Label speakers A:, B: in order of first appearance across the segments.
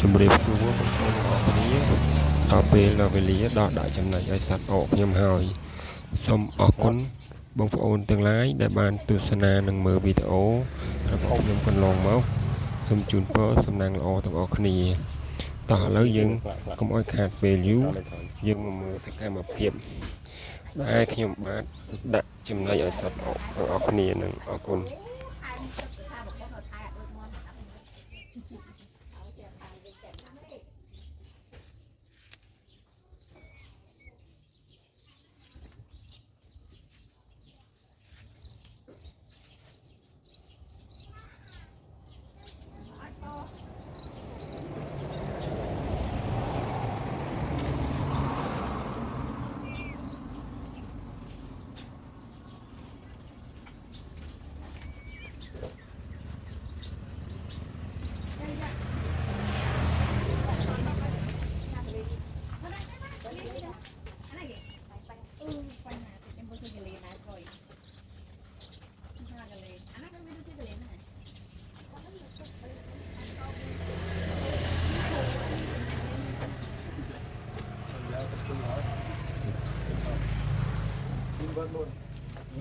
A: ជំរាបសួរបងប្អូនទាំងអស់គ្នាដល់ពេលដល់វេលាដល់ដាក់ចំណុចឲ្យសត្វអកខ្ញុំហើយសូមអរគុណបងប្អូនទាំងឡាយដែលបានទស្សនានិងមើលវីដេអូរបស់ខ្ញុំកន្លងមកសូមជូនពរសំណាងល្អទាំងអស់គ្នាតោះឥឡូវយើងកុំឲ្យខាតពេលយូរយើងមកមើលសកម្មភាពដែលខ្ញុំបាទដាក់ចំណុចឲ្យសត្វអកទាំងអស់គ្នានឹងអរគុណ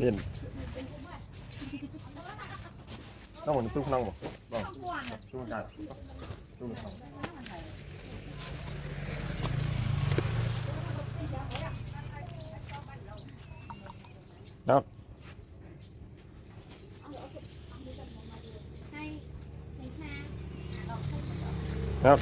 A: មានต้องมันตู้ข้างนอกบ่บ้างตู้กันตู้ครับครับ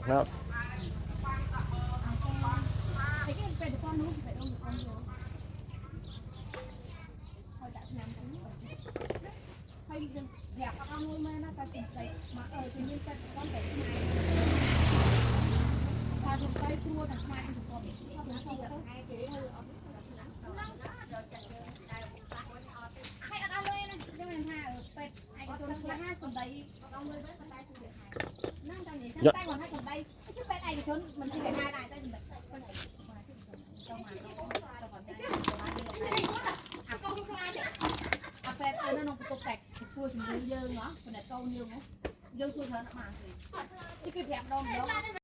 A: ครับ
B: อยากเอาเงินมานะแต่ติดใจมาจะมีแต่ก้อนแต่ที่ไหนพาถึงไปซัวแต่มาถึงก่อนชอบนะชอบจะให้ไปให้เอาให้เอาเลยนะจะเป็นห้าเป็ดไอ้กระตุ้นคือห้าสมใดเอาเลยไม่สบายคือนั่งตอนนี้นั่งใต้ก่อนให้สมใดชื่อเป็ดไอ้กระตุ้นมันชื่อเป็นห้าได้ได้แบบคนไหนมาที่เจ้ามาเจ้าก่อนเป็ดนั่นน้องตกแตกช่วยถึงเยอะเนาะคนไหนเกาเยอะไหมเยอะสุดเท่านั้นมาสิที่คือแผลดองเนาะ